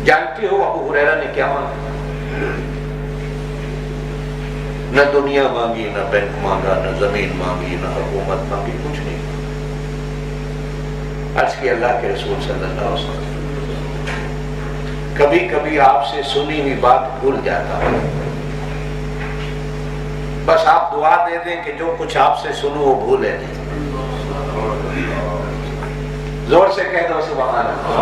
जानते हो अबू हुरैरा ने क्या मांगा? न दुनिया मांगी, न बैंक मांगा, न जमीन मांगी, न हुकूमत मांगी, कुछ नहीं। आज की अल्लाह के रसूल सल्लल्लाहु अलैहि वसल्लम, कभी कभी आपसे सुनी हुई बात भूल जाता है, बस आप दुआ दे दें कि जो कुछ आपसे सुनो वो भूले नहीं। जोर से कह दो सुभान अल्लाह।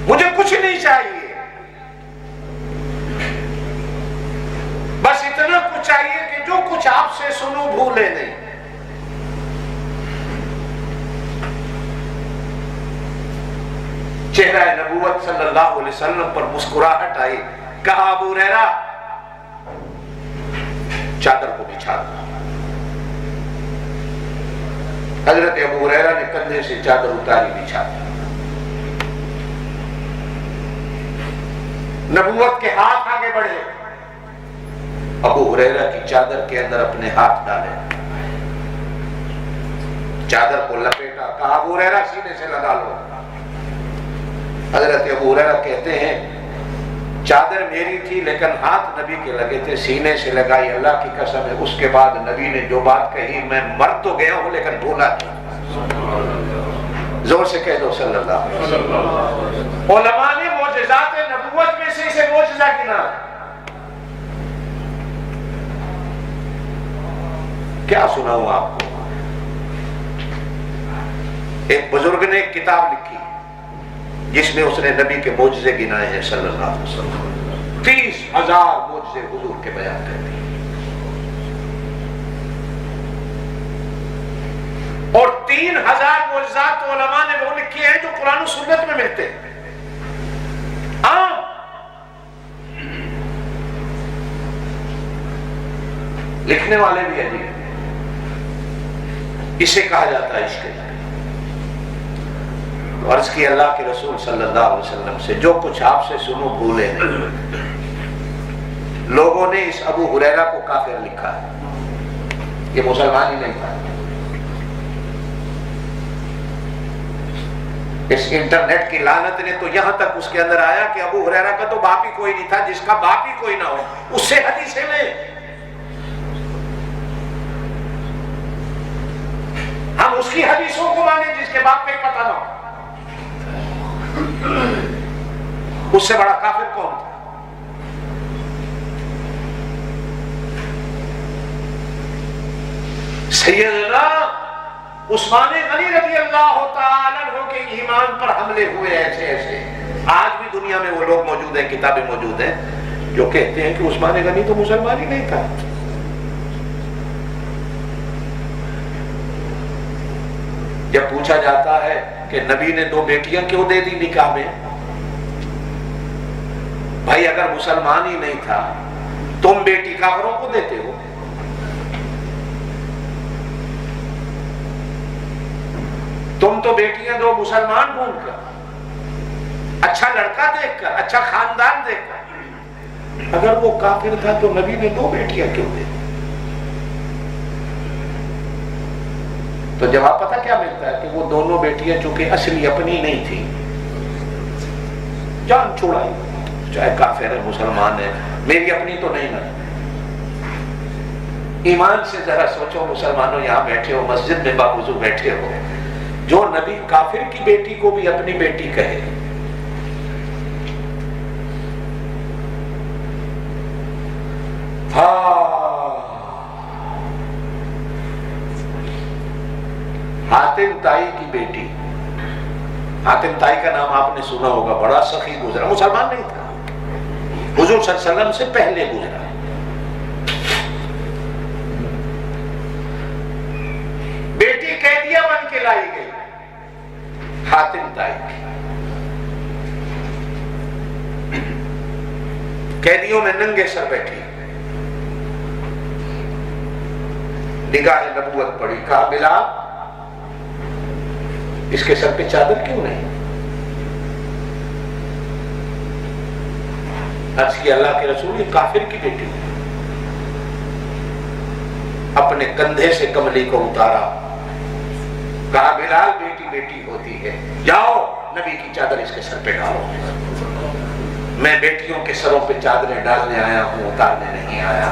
मुझे कुछ नहीं चाहिए, बस इतना कुछ चाहिए कि जो कुछ आपसे सुनो भूले नहीं। चेहरा नबूवत सल्लल्लाहु अलैहि वसल्लम पर मुस्कुराहट आई। कहा अबू हुरैरा चादर को बिछा दो। हजरत अबू हुरैरा ने कंधे से चादर उतारी, बिछा दी। नबूवत के हाथ आगे बढ़े, अबू हुरैरा की चादर के अंदर अपने हाथ डाले, चादर को लपेटा। कहा अबू हुरैरा सीने से लगा लो। हजरत अबू हुरैरा कहते हैं चादर मेरी थी लेकिन हाथ नबी के लगे थे, सीने से लगाई, अल्लाह की कसम है। उसके बाद नबी ने जो बात कही, मैं मर तो गया हूं लेकिन भूला नहीं। जोर से कह दो सल्लल्लाहु अलैहि वसल्लम। उलमा ने मोजज़ात नबुव्वत में से इसे मोजज़ा गिना। क्या सुनाऊं आपको? एक बुजुर्ग ने एक किताब लिखी जिसमें उसने नबी के मोजज़े गिनाए हैं सल्लल्लाहु अलैहि वसल्लम। 30,000 मोजज़े हुजूर के बयान करते हैं और 3,000 मोजज़ात तो उलमा ने वो लिखे हैं जो कुरान और सुन्नत में मिलते हैं। लिखने वाले भी अजीब। इसे कहा जाता है इश्क़। अर्ज की अल्लाह के रसूल सल्लल्लाहु अलैहि वसल्लम से, जो कुछ आपसे सुनो भूले नहीं। लोगों ने इस अबू हुरैरा को काफिर लिखा है, ये मुसलमान ही नहीं था। इस इंटरनेट की लानत ने तो यहां तक उसके अंदर आया कि अबू हुरैरा का तो बाप ही कोई नहीं था। जिसका बाप ही कोई ना हो उससे हदीसें लें। हम उसकी हदीसों को माने जिसके बाप का पता ना हो। उससे बड़ा काफिर कौन था? सैयदना उस्मान गनी रज़ी अल्लाह तआला अन्हु के ईमान पर हमले हुए ऐसे ऐसे। आज भी दुनिया में वो लोग मौजूद हैं, किताबें मौजूद हैं जो कहते हैं कि उस्मान गनी तो मुसलमान ही नहीं था। जब पूछा जाता है कि नबी ने 2 बेटियां क्यों दे दी निकाह में, भाई अगर मुसलमान ही नहीं था तुम बेटी काफिरों को देते हो। तुम तो बेटियां दो मुसलमान ढूंढकर, अच्छा लड़का देखकर, अच्छा खानदान देखकर। अगर वो काफिर था तो नबी ने 2 बेटियां क्यों दे दी? तो जवाब पता क्या मिलता है कि वो दोनों बेटियां चूंकि असली अपनी नहीं थी, जान छुड़ाई, चाहे काफिर है मुसलमान है, मेरी अपनी तो नहीं ना। ईमान से जरा सोचो, मुसलमानों यहां बैठे हो, मस्जिद में बावजूद बैठे हो, जो नबी काफिर की बेटी को भी अपनी बेटी कहे। हातिम ताई की बेटी, हातिम ताई का नाम आपने सुना होगा, बड़ा सखी गुजरा, मुसलमान नहीं था, हुजूर सल्लल्लाहु अलैहि वसल्लम से पहले गुजरा। बेटी कैदिया बन के लाई गई, हातिम ताई की। कैदियों में नंगे सर बैठी, निगाह नबूवत पड़ी। कहा बिलाल इसके सर पे चादर क्यों नहीं? अर्ज की अल्लाह के रसूल, ये काफिर की बेटी। अपने कंधे से कमली को उतारा, कहा बिलाल बेटी की बेटी होती है, जाओ नबी की चादर इसके सर पे डालो। मैं बेटियों के सरों पे चादरें डालने आया हूं, उतारने नहीं आया।